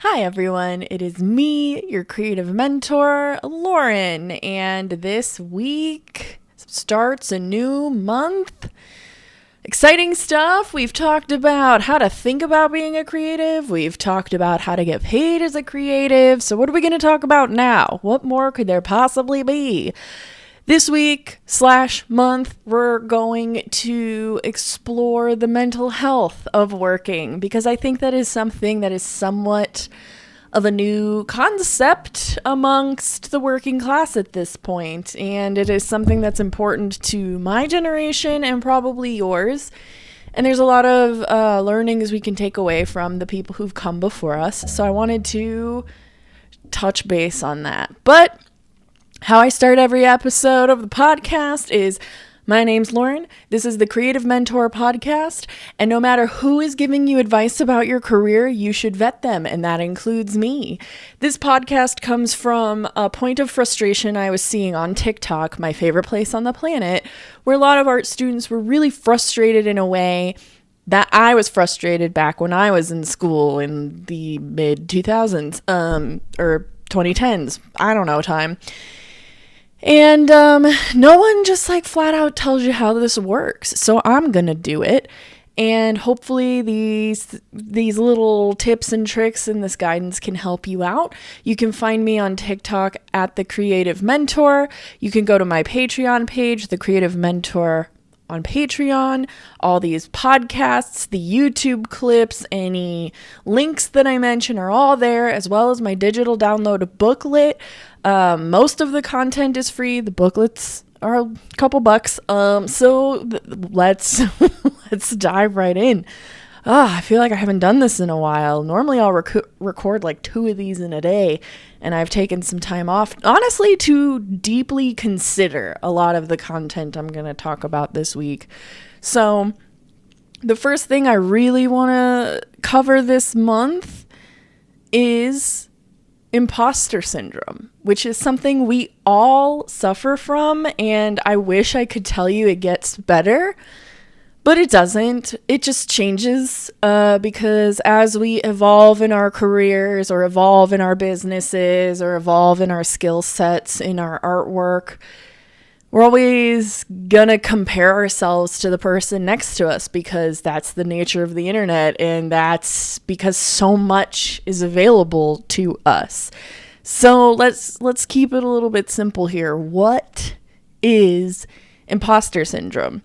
Hi everyone, it is me, your creative mentor, Lauren, and this week starts a new month. Exciting stuff. We've talked about how to think about being a creative. We've talked about how to get paid as a creative. So what are we going to talk about now? What more could there possibly be? This week / month, we're going to explore the mental health of working because I think that is something that is somewhat of a new concept amongst the working class at this point. And it is something that's important to my generation and probably yours. And there's a lot of learnings we can take away from the people who've come before us. So I wanted to touch base on that. But how I start every episode of the podcast is, my name's Lauren. This is the Creative Mentor Podcast. And no matter who is giving you advice about your career, you should vet them. And that includes me. This podcast comes from a point of frustration I was seeing on TikTok, my favorite place on the planet, where a lot of art students were really frustrated in a way that I was frustrated back when I was in school in the mid 2000s, or 2010s. I don't know time. And no one just like flat out tells you how this works. So I'm going to do it. And hopefully these little tips and tricks and this guidance can help you out. You can find me on TikTok at The Creative Mentor. You can go to my Patreon page, The Creative Mentor on Patreon. All these podcasts, the YouTube clips, any links that I mention are all there, as well as my digital download booklet. Most of the content is free. The booklets are a couple bucks. So let's dive right in. I feel like I haven't done this in a while. Normally I'll record like 2 of these in a day, and I've taken some time off, honestly, to deeply consider a lot of the content I'm going to talk about this week. So the first thing I really want to cover this month is Imposter Syndrome, which is something we all suffer from, and I wish I could tell you it gets better. But it doesn't. It just changes because as we evolve in our careers or evolve in our businesses or evolve in our skill sets, in our artwork, we're always going to compare ourselves to the person next to us because that's the nature of the internet, and that's because so much is available to us. So let's keep it a little bit simple here. What is imposter syndrome?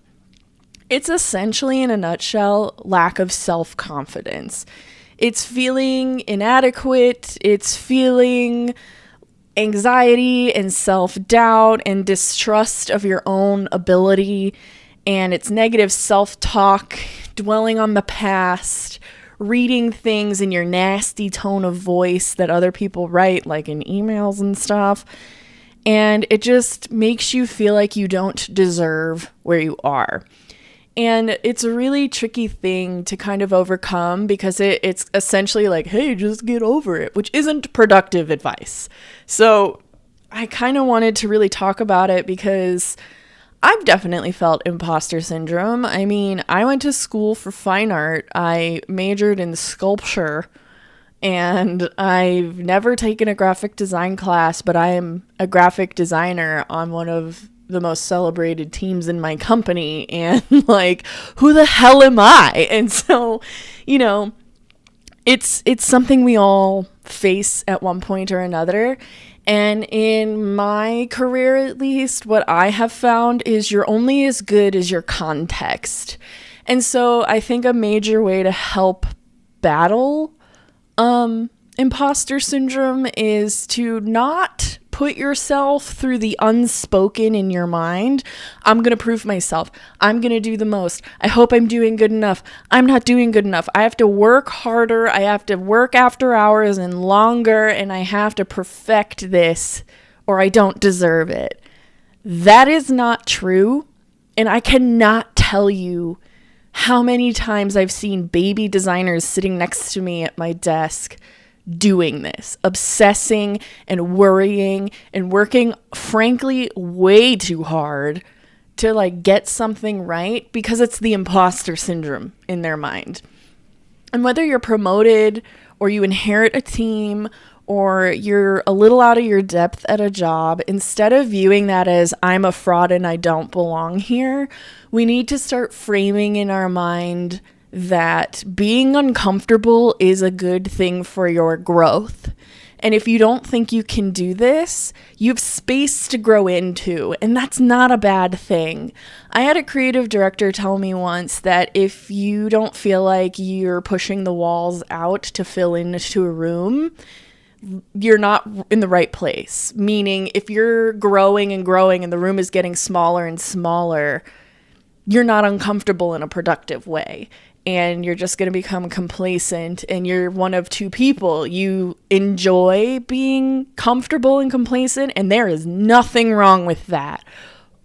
It's essentially, in a nutshell, lack of self-confidence. It's feeling inadequate. It's feeling anxiety and self-doubt and distrust of your own ability. And it's negative self-talk, dwelling on the past, reading things in your nasty tone of voice that other people write, like in emails and stuff. And it just makes you feel like you don't deserve where you are. And it's a really tricky thing to kind of overcome because it's essentially like, hey, just get over it, which isn't productive advice. So I kind of wanted to really talk about it because I've definitely felt imposter syndrome. I mean, I went to school for fine art. I majored in sculpture, and I've never taken a graphic design class, but I am a graphic designer on one of the most celebrated teams in my company, and like, who the hell am I? And so, you know, it's something we all face at one point or another. And in my career, at least, what I have found is you're only as good as your context. And so I think a major way to help battle imposter syndrome is to not put yourself through the unspoken in your mind. I'm going to prove myself. I'm going to do the most. I hope I'm doing good enough. I'm not doing good enough. I have to work harder. I have to work after hours and longer, and I have to perfect this or I don't deserve it. That is not true. And I cannot tell you how many times I've seen baby designers sitting next to me at my desk doing this, obsessing and worrying and working, frankly, way too hard to like get something right because it's the imposter syndrome in their mind. And whether you're promoted or you inherit a team, or you're a little out of your depth at a job, instead of viewing that as I'm a fraud and I don't belong here, we need to start framing in our mind that being uncomfortable is a good thing for your growth. And if you don't think you can do this, you have space to grow into, and that's not a bad thing. I had a creative director tell me once that if you don't feel like you're pushing the walls out to fill into a room, you're not in the right place. Meaning, if you're growing and growing and the room is getting smaller and smaller, you're not uncomfortable in a productive way. And you're just going to become complacent, and you're one of two people. You enjoy being comfortable and complacent, and there is nothing wrong with that.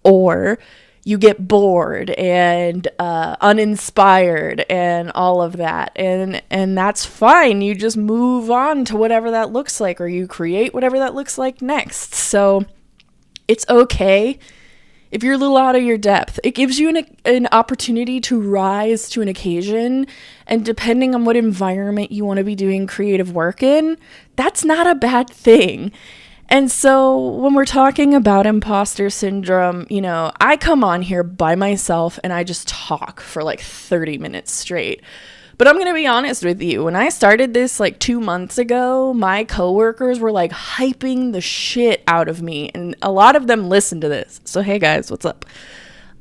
Or you get bored and uninspired and all of that. And that's fine. You just move on to whatever that looks like, or you create whatever that looks like next. So it's okay if you're a little out of your depth. It gives you an opportunity to rise to an occasion, and depending on what environment you want to be doing creative work in, that's not a bad thing. And so when we're talking about imposter syndrome, I come on here by myself and I just talk for like 30 minutes straight. But I'm going to be honest with you. When I started this like 2 months ago, my coworkers were like hyping the shit out of me. And a lot of them listened to this. So, hey guys, what's up?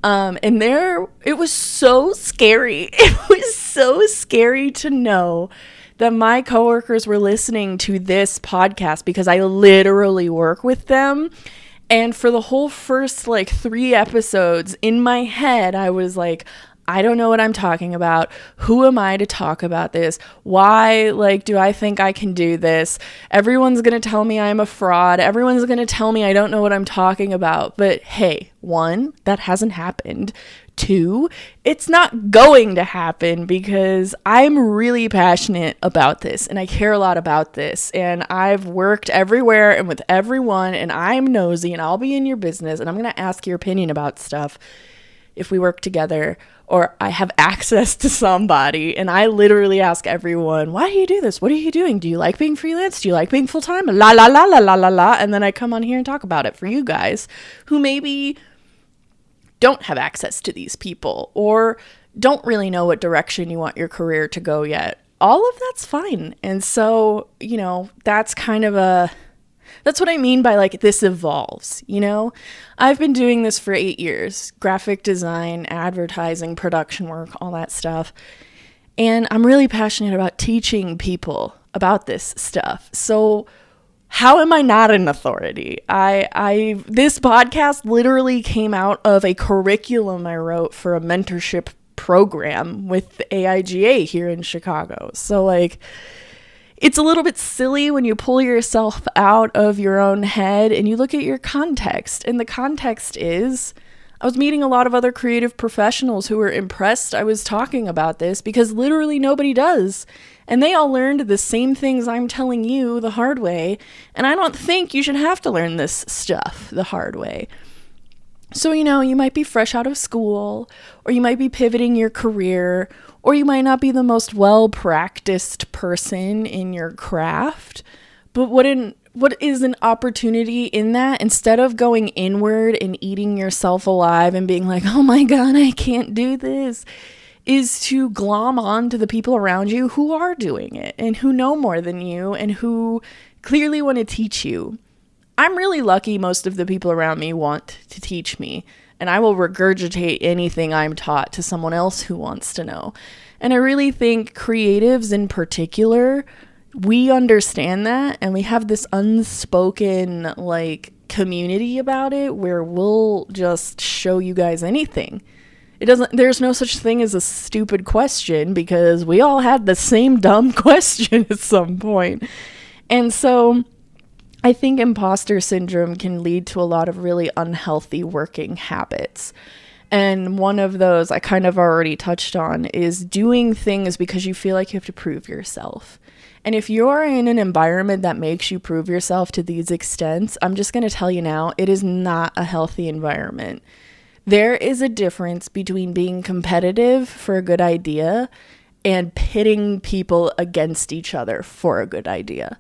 It was so scary. It was so scary to know that my coworkers were listening to this podcast, because I literally work with them. And for the whole first like 3 episodes in my head, I was like, I don't know what I'm talking about. Who am I to talk about this? Why, do I think I can do this? Everyone's going to tell me I'm a fraud. Everyone's going to tell me I don't know what I'm talking about. But hey, 1, that hasn't happened. 2, it's not going to happen, because I'm really passionate about this and I care a lot about this. And I've worked everywhere and with everyone, and I'm nosy, and I'll be in your business, and I'm going to ask your opinion about stuff if we work together, or I have access to somebody. And I literally ask everyone, why do you do this? What are you doing? Do you like being freelance? Do you like being full-time? La, la, la, la, la, la, la. And then I come on here and talk about it for you guys who maybe don't have access to these people, or don't really know what direction you want your career to go yet. All of that's fine. And so, that's that's what I mean by this evolves, I've been doing this for 8 years, graphic design, advertising, production work, all that stuff. And I'm really passionate about teaching people about this stuff. So how am I not an authority? This podcast literally came out of a curriculum I wrote for a mentorship program with the AIGA here in Chicago. So it's a little bit silly when you pull yourself out of your own head and you look at your context. And the context is, I was meeting a lot of other creative professionals who were impressed I was talking about this, because literally nobody does. And they all learned the same things I'm telling you the hard way. And I don't think you should have to learn this stuff the hard way. So, you might be fresh out of school, or you might be pivoting your career, or you might not be the most well-practiced person in your craft. But what is an opportunity in that? Instead of going inward and eating yourself alive and being like, oh my God, I can't do this, is to glom on to the people around you who are doing it and who know more than you and who clearly want to teach you. I'm really lucky most of the people around me want to teach me, and I will regurgitate anything I'm taught to someone else who wants to know. And I really think creatives in particular, we understand that, and we have this unspoken community about it where we'll just show you guys anything. There's no such thing as a stupid question, because we all had the same dumb question at some point. And so I think imposter syndrome can lead to a lot of really unhealthy working habits. And one of those I kind of already touched on is doing things because you feel like you have to prove yourself. And if you're in an environment that makes you prove yourself to these extents, I'm just going to tell you now, it is not a healthy environment. There is a difference between being competitive for a good idea and pitting people against each other for a good idea.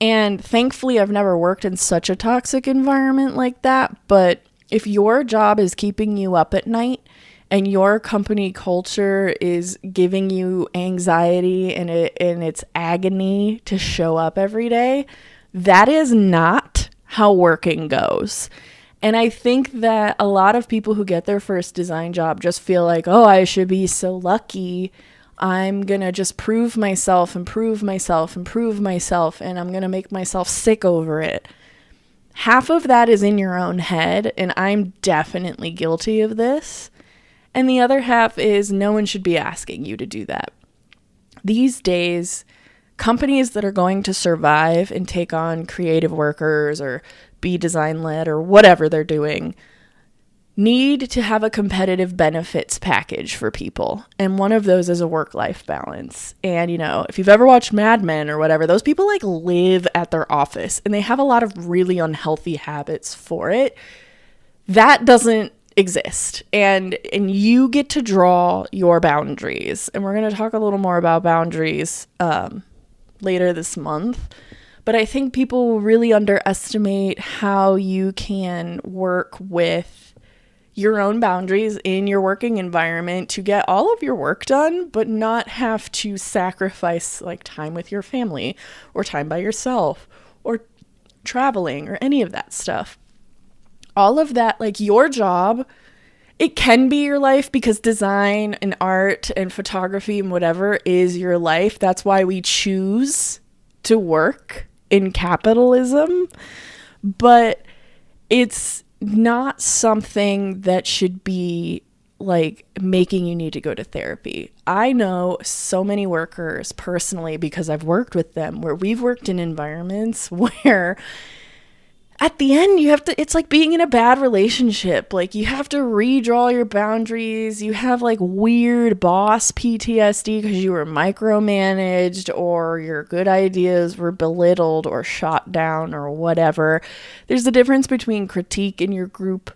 And thankfully, I've never worked in such a toxic environment like that. But if your job is keeping you up at night and your company culture is giving you anxiety and it's agony to show up every day, that is not how working goes. And I think that a lot of people who get their first design job just feel like, oh, I should be so lucky. I'm going to just prove myself, and I'm going to make myself sick over it. Half of that is in your own head, and I'm definitely guilty of this. And the other half is no one should be asking you to do that. These days, companies that are going to survive and take on creative workers or be design-led or whatever they're doing need to have a competitive benefits package for people. And one of those is a work-life balance. And, you know, if you've ever watched Mad Men or whatever, those people like live at their office and they have a lot of really unhealthy habits for it. That doesn't exist. And you get to draw your boundaries. And we're going to talk a little more about boundaries later this month. But I think people will really underestimate how you can work with your own boundaries in your working environment to get all of your work done, but not have to sacrifice like time with your family or time by yourself or traveling or any of that stuff. All of that, like your job, it can be your life because design and art and photography and whatever is your life. That's why we choose to work in capitalism. But it's not something that should be like making you need to go to therapy. I know so many workers personally because I've worked with them where we've worked in environments where at the end it's like being in a bad relationship. Like you have to redraw your boundaries. You have like weird boss PTSD because you were micromanaged or your good ideas were belittled or shot down or whatever. There's a difference between critique in your group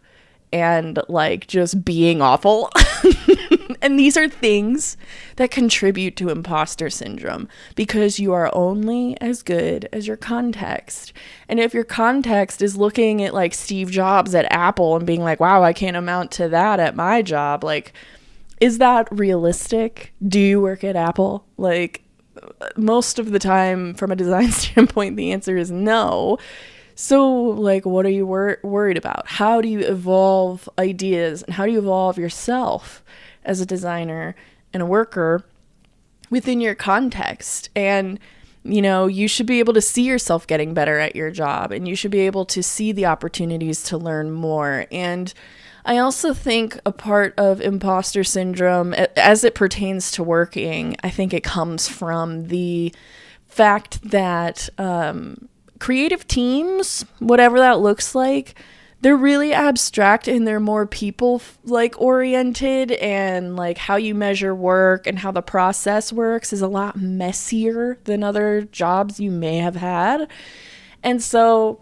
and like just being awful. And these are things that contribute to imposter syndrome because you are only as good as your context. And if your context is looking at like Steve Jobs at Apple and being like, wow, I can't amount to that at my job. Like, is that realistic? Do you work at Apple? Like most of the time from a design standpoint, the answer is no. So, like, what are you worried about? How do you evolve ideas and how do you evolve yourself as a designer and a worker within your context? And, you know, you should be able to see yourself getting better at your job and you should be able to see the opportunities to learn more. And I also think a part of imposter syndrome, as it pertains to working, I think it comes from the fact that, creative teams, whatever that looks like, they're really abstract and they're more people like oriented, and like how you measure work and how the process works is a lot messier than other jobs you may have had. And so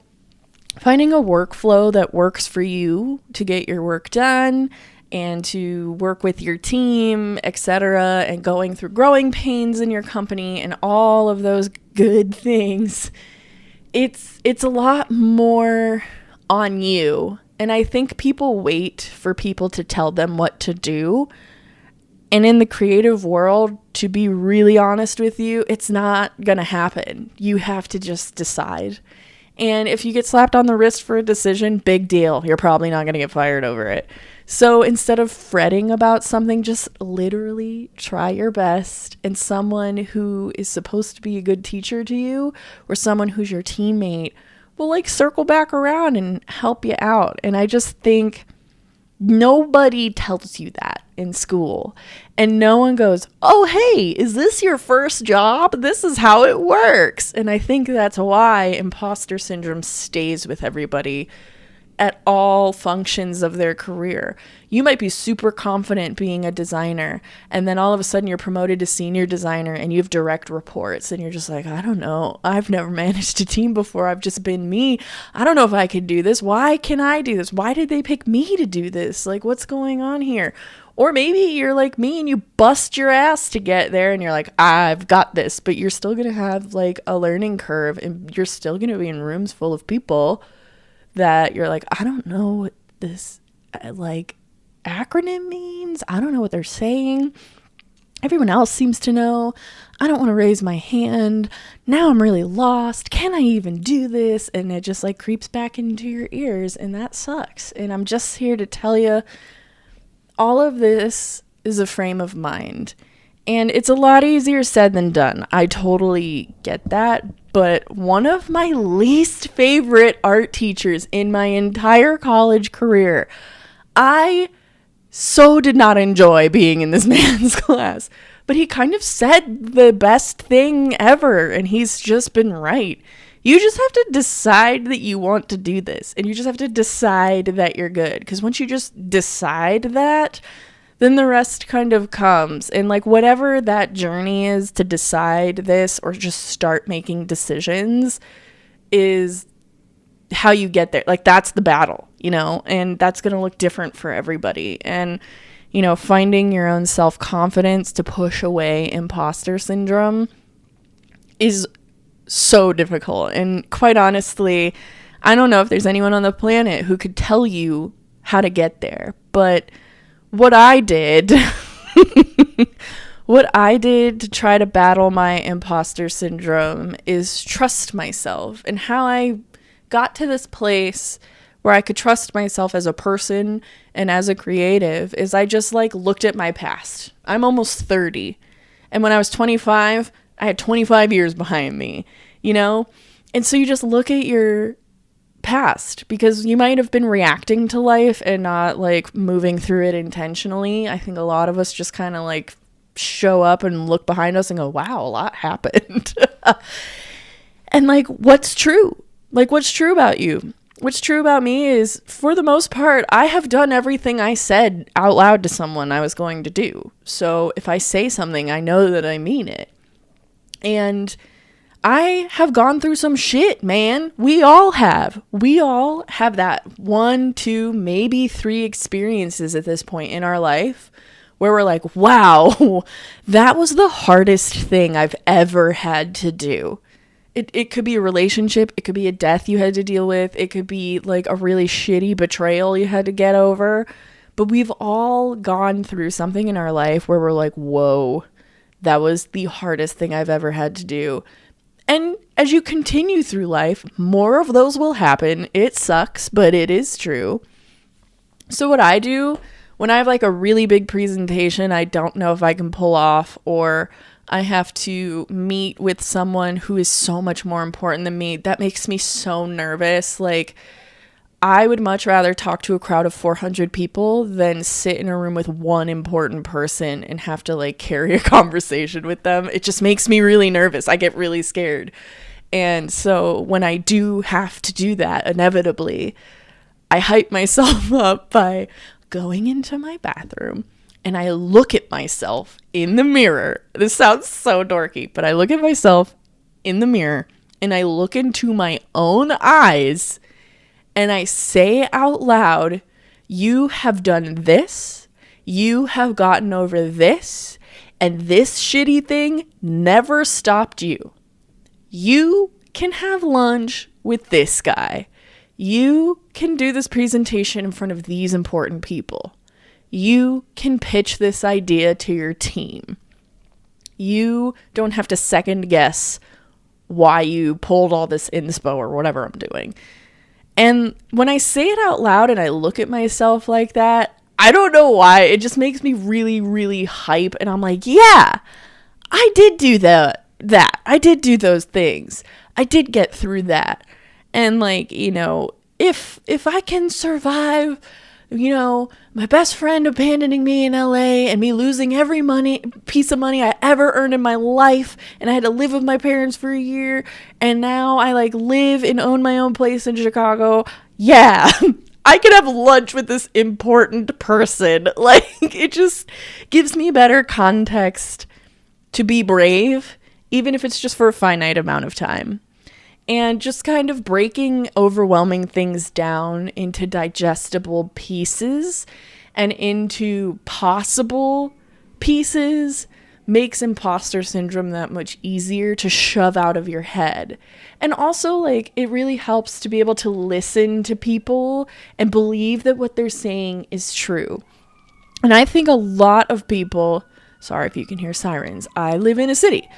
finding a workflow that works for you to get your work done and to work with your team, etc., and going through growing pains in your company and all of those good things, it's a lot more on you. And I think people wait for people to tell them what to do. And in the creative world, to be really honest with you, it's not going to happen. You have to just decide. And if you get slapped on the wrist for a decision, big deal. You're probably not going to get fired over it. So instead of fretting about something, just literally try your best. And someone who is supposed to be a good teacher to you or someone who's your teammate will like circle back around and help you out. And I just think nobody tells you that in school. And no one goes, oh, hey, is this your first job? This is how it works. And I think that's why imposter syndrome stays with everybody at all functions of their career. You might be super confident being a designer, and then all of a sudden you're promoted to senior designer and you have direct reports, and you're just like, I don't know. I've never managed a team before. I've just been me. I don't know if I could do this. Why can I do this? Why did they pick me to do this? Like, what's going on here? Or maybe you're like me and you bust your ass to get there and you're like, I've got this, but you're still going to have like a learning curve, and you're still going to be in rooms full of people that you're like, I don't know what this like acronym means. I don't know what they're saying. Everyone else seems to know. I don't want to raise my hand. Now I'm really lost. Can I even do this? And it just like creeps back into your ears, and that sucks. And I'm just here to tell you, all of this is a frame of mind, and it's a lot easier said than done. I totally get that. But one of my least favorite art teachers in my entire college career, I so did not enjoy being in this man's class. But he kind of said the best thing ever, and he's just been right. You just have to decide that you want to do this, and you just have to decide that you're good. Because once you just decide that, then the rest kind of comes. And like whatever that journey is to decide this or just start making decisions is how you get there. Like that's the battle, you know, and that's going to look different for everybody. And, you know, finding your own self-confidence to push away imposter syndrome is so difficult. And quite honestly, I don't know if there's anyone on the planet who could tell you how to get there. But what I did, to try to battle my imposter syndrome is trust myself. And how I got to this place where I could trust myself as a person and as a creative is I just like looked at my past. I'm almost 30. And when I was 25, I had 25 years behind me, you know? And so you just look at your past, because you might have been reacting to life and not like moving through it intentionally. I think a lot of us just kind of like show up and look behind us and go, wow, a lot happened. And like, what's true? Like, what's true about you? What's true about me is, for the most part, I have done everything I said out loud to someone I was going to do. So if I say something, I know that I mean it. And I have gone through some shit, man. We all have. We all have that 1, 2, maybe 3 experiences at this point in our life where we're like, wow, that was the hardest thing I've ever had to do. It could be a relationship. It could be a death you had to deal with. It could be like a really shitty betrayal you had to get over. But we've all gone through something in our life where we're like, whoa, that was the hardest thing I've ever had to do. And as you continue through life, more of those will happen. It sucks, but it is true. So what I do when I have like a really big presentation I don't know if I can pull off, or I have to meet with someone who is so much more important than me, that makes me so nervous. Like, I would much rather talk to a crowd of 400 people than sit in a room with one important person and have to like carry a conversation with them. It just makes me really nervous. I get really scared. And so when I do have to do that, inevitably, I hype myself up by going into my bathroom and I look at myself in the mirror. This sounds so dorky, but I look at myself in the mirror and I look into my own eyes and I say out loud, you have done this, you have gotten over this, and this shitty thing never stopped you. You can have lunch with this guy. You can do this presentation in front of these important people. You can pitch this idea to your team. You don't have to second guess why you pulled all this inspo or whatever I'm doing. And when I say it out loud and I look at myself like that, I don't know why, it just makes me really, really hype. And I'm like, yeah, I did do that. I did do those things. I did get through that. And like, you know, if I can survive, you know, my best friend abandoning me in LA and me losing every piece of money I ever earned in my life, and I had to live with my parents for a year, and now I like live and own my own place in Chicago. Yeah, I could have lunch with this important person. Like, it just gives me better context to be brave, even if it's just for a finite amount of time. And just kind of breaking overwhelming things down into digestible pieces and into possible pieces makes imposter syndrome that much easier to shove out of your head. And also, like, it really helps to be able to listen to people and believe that what they're saying is true. And I think a lot of people, sorry if you can hear sirens, I live in a city.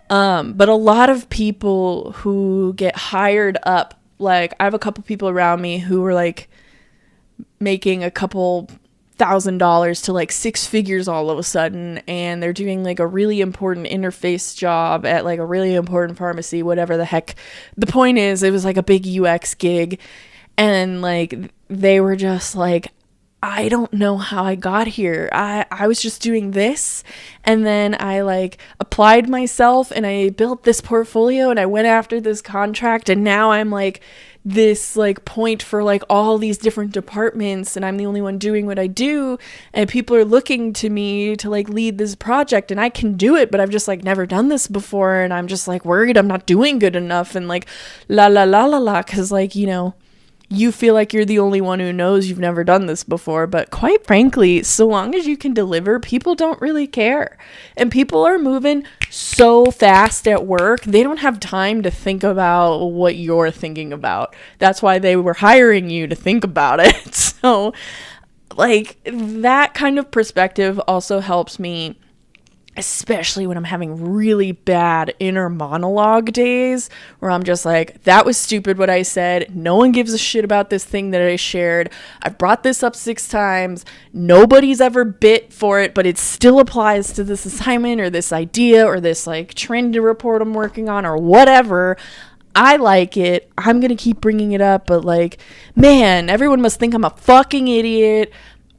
But a lot of people who get hired up, like, I have a couple people around me who are like making a couple $1,000 to like six figures all of a sudden, and they're doing like a really important interface job at like a really important pharmacy, whatever the heck. The point is, it was like a big UX gig, and like they were just like, I don't know how I got here. I was just doing this, and then I like applied myself and I built this portfolio and I went after this contract, and now I'm like this like point for like all these different departments, and I'm the only one doing what I do, and people are looking to me to like lead this project, and I can do it, but I've just like never done this before, and I'm just like worried I'm not doing good enough, and like la la la la la, because like, you know, you feel like you're the only one who knows you've never done this before. But quite frankly, so long as you can deliver, people don't really care. And people are moving so fast at work, they don't have time to think about what you're thinking about. That's why they were hiring you, to think about it. So, like, that kind of perspective also helps me, especially when I'm having really bad inner monologue days where I'm just like, that was stupid what I said. No one gives a shit about this thing that I shared. I've brought this up 6 times. Nobody's ever bit for it, but it still applies to this assignment or this idea or this like trend report I'm working on or whatever. I like it. I'm going to keep bringing it up, but like, man, everyone must think I'm a fucking idiot.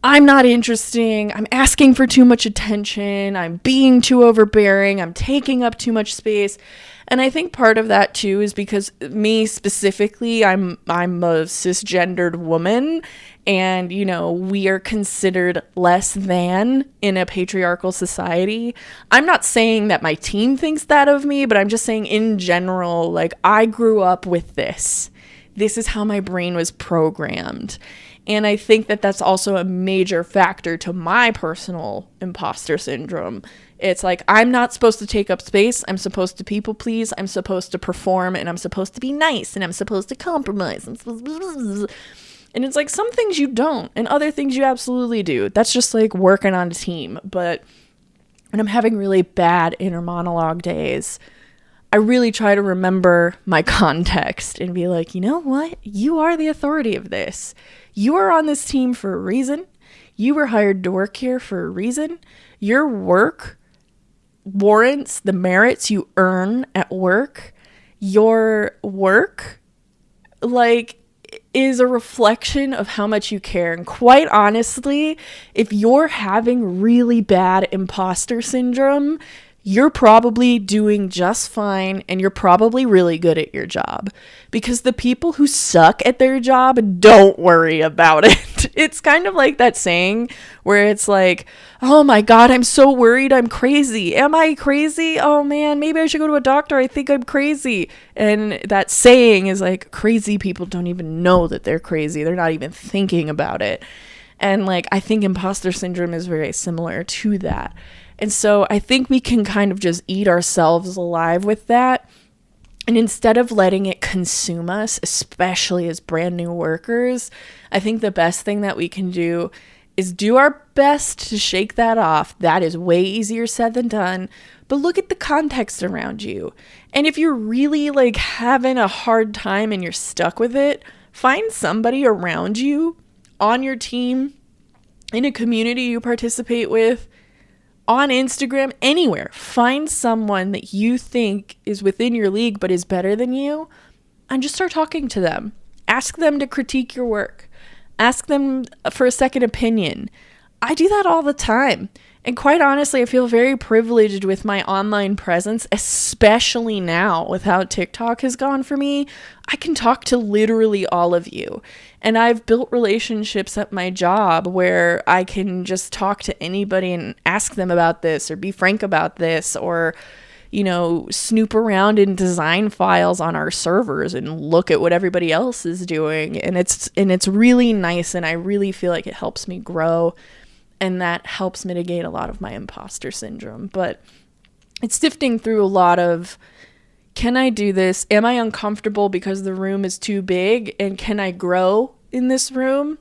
I'm not interesting. I'm asking for too much attention. I'm being too overbearing. I'm taking up too much space. And I think part of that too is because me specifically, I'm a cisgendered woman, and you know, we are considered less than in a patriarchal society. I'm not saying that my team thinks that of me, but I'm just saying in general, like, I grew up with this. This is how my brain was programmed. And I think that that's also a major factor to my personal imposter syndrome. It's like, I'm not supposed to take up space. I'm supposed to people please. I'm supposed to perform, and I'm supposed to be nice, and I'm supposed to compromise. And it's like, some things you don't, and other things you absolutely do. That's just like working on a team. But when I'm having really bad inner monologue days, I really try to remember my context and be like, you know what? You are the authority of this. You are on this team for a reason. You were hired to work here for a reason. Your work warrants the merits you earn at work. Your work, like, is a reflection of how much you care. And quite honestly, if you're having really bad imposter syndrome, you're probably doing just fine, and you're probably really good at your job, because the people who suck at their job don't worry about it. It's kind of like that saying where it's like, oh my God, I'm so worried I'm crazy. Am I crazy? Oh man, maybe I should go to a doctor. I think I'm crazy. And that saying is like, crazy people don't even know that they're crazy. They're not even thinking about it. And like, I think imposter syndrome is very similar to that. And so I think we can kind of just eat ourselves alive with that. And instead of letting it consume us, especially as brand new workers, I think the best thing that we can do is do our best to shake that off. That is way easier said than done. But look at the context around you. And if you're really like having a hard time and you're stuck with it, find somebody around you, on your team, in a community you participate with, on Instagram, anywhere. Find someone that you think is within your league but is better than you, and just start talking to them. Ask them to critique your work. Ask them for a second opinion. I do that all the time. And quite honestly, I feel very privileged with my online presence, especially now with how TikTok has gone for me. I can talk to literally all of you. And I've built relationships at my job where I can just talk to anybody and ask them about this or be frank about this, or, you know, snoop around in design files on our servers and look at what everybody else is doing. And it's really nice, and I really feel like it helps me grow. And that helps mitigate a lot of my imposter syndrome. But it's sifting through a lot of, can I do this? Am I uncomfortable because the room is too big? And can I grow in this room?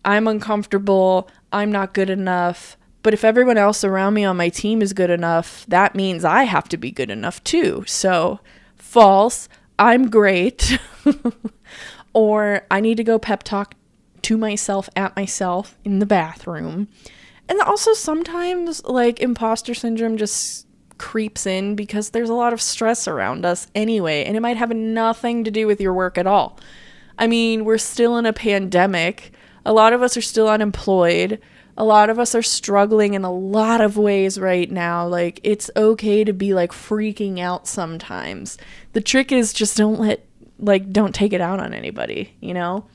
I'm uncomfortable. I'm not good enough. But if everyone else around me on my team is good enough, that means I have to be good enough too. So false. I'm great. Or I need to go pep talk to myself at myself in the bathroom. And also sometimes like imposter syndrome just creeps in because there's a lot of stress around us anyway, and it might have nothing to do with your work at all. I mean, we're still in a pandemic. A lot of us are still unemployed. A lot of us are struggling in a lot of ways right now. Like, it's okay to be like freaking out sometimes. The trick is just don't take it out on anybody, you know?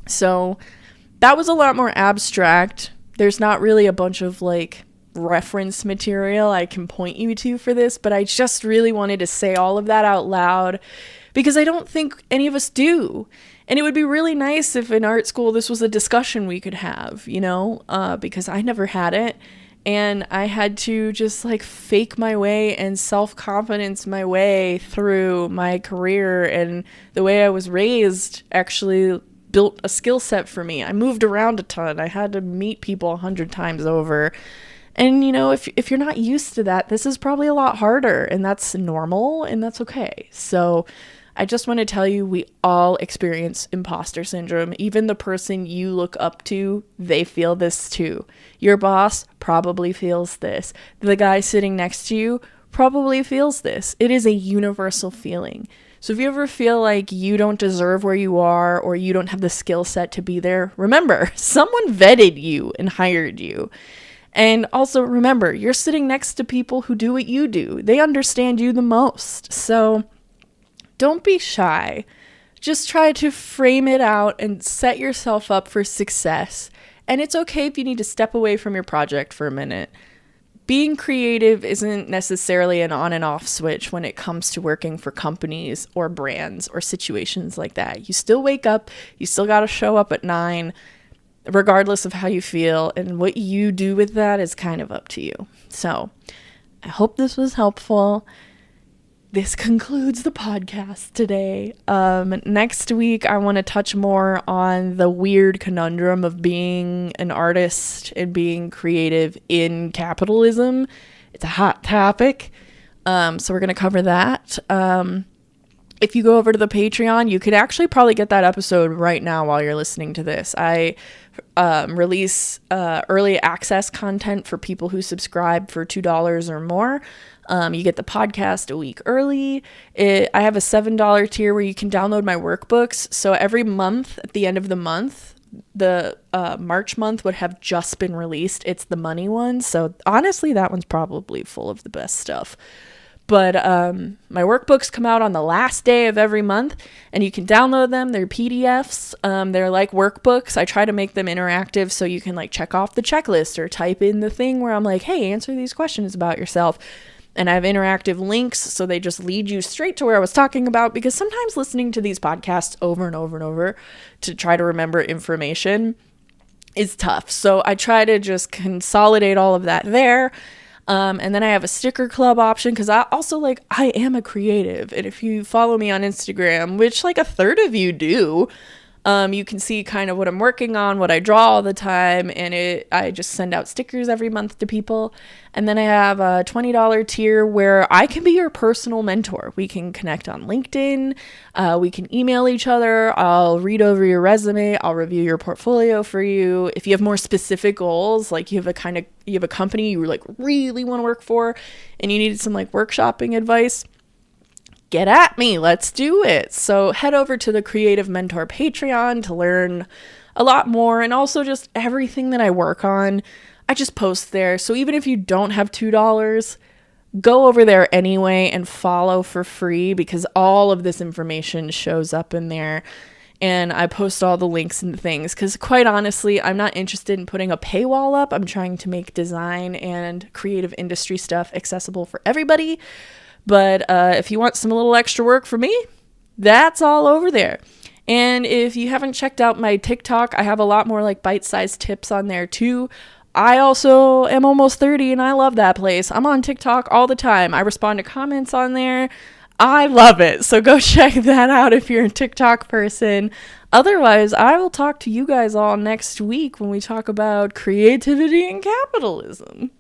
So that was a lot more abstract. There's not really a bunch of like reference material I can point you to for this, but I just really wanted to say all of that out loud because I don't think any of us do. And it would be really nice if in art school this was a discussion we could have, you know, because I never had it. And I had to just like fake my way and self-confidence my way through my career, and the way I was raised actually built a skill set for me. I moved around a ton. I had to meet people 100 times over. And, you know, if you're not used to that, this is probably a lot harder, and that's normal, and that's okay. So I just want to tell you, we all experience imposter syndrome. Even the person you look up to, they feel this too. Your boss probably feels this. The guy sitting next to you probably feels this. It is a universal feeling. So if you ever feel like you don't deserve where you are, or you don't have the skill set to be there, remember, someone vetted you and hired you. And also remember, you're sitting next to people who do what you do. They understand you the most. So don't be shy. Just try to frame it out and set yourself up for success. And it's okay if you need to step away from your project for a minute. Being creative isn't necessarily an on and off switch when it comes to working for companies or brands or situations like that. You still wake up, you still got to show up at 9, regardless of how you feel, and what you do with that is kind of up to you. So I hope this was helpful. This concludes the podcast today. Next week, I want to touch more on the weird conundrum of being an artist and being creative in capitalism. It's a hot topic. So we're going to cover that. If you go over to the Patreon, you could actually probably get that episode right now while you're listening to this. I release early access content for people who subscribe for $2 or more. You get the podcast a week early. I have a $7 tier where you can download my workbooks. So every month, at the end of the month, the March month would have just been released. It's the money one. So honestly, that one's probably full of the best stuff. But my workbooks come out on the last day of every month, and you can download them. They're PDFs. They're like workbooks. I try to make them interactive so you can like check off the checklist or type in the thing where I'm like, hey, answer these questions about yourself. And I have interactive links, so they just lead you straight to where I was talking about, because sometimes listening to these podcasts over and over and over to try to remember information is tough. So I try to just consolidate all of that there. And then I have a sticker club option, because I am a creative. And if you follow me on Instagram, which like a third of you do, you can see kind of what I'm working on, what I draw all the time, and I just send out stickers every month to people. And then I have a $20 tier where I can be your personal mentor. We can connect on LinkedIn. We can email each other. I'll read over your resume. I'll review your portfolio for you. If you have more specific goals, like you have a company you like really want to work for, and you needed some like workshopping advice, get at me. Let's do it. So head over to the Creative Mentor Patreon to learn a lot more, and also just everything that I work on. I just post there. So even if you don't have $2, go over there anyway and follow for free, because all of this information shows up in there. And I post all the links and things because, quite honestly, I'm not interested in putting a paywall up. I'm trying to make design and creative industry stuff accessible for everybody. But if you want some little extra work for me, that's all over there. And if you haven't checked out my TikTok, I have a lot more like bite-sized tips on there too. I also am almost 30 and I love that place. I'm on TikTok all the time. I respond to comments on there. I love it. So go check that out if you're a TikTok person. Otherwise, I will talk to you guys all next week when we talk about creativity and capitalism.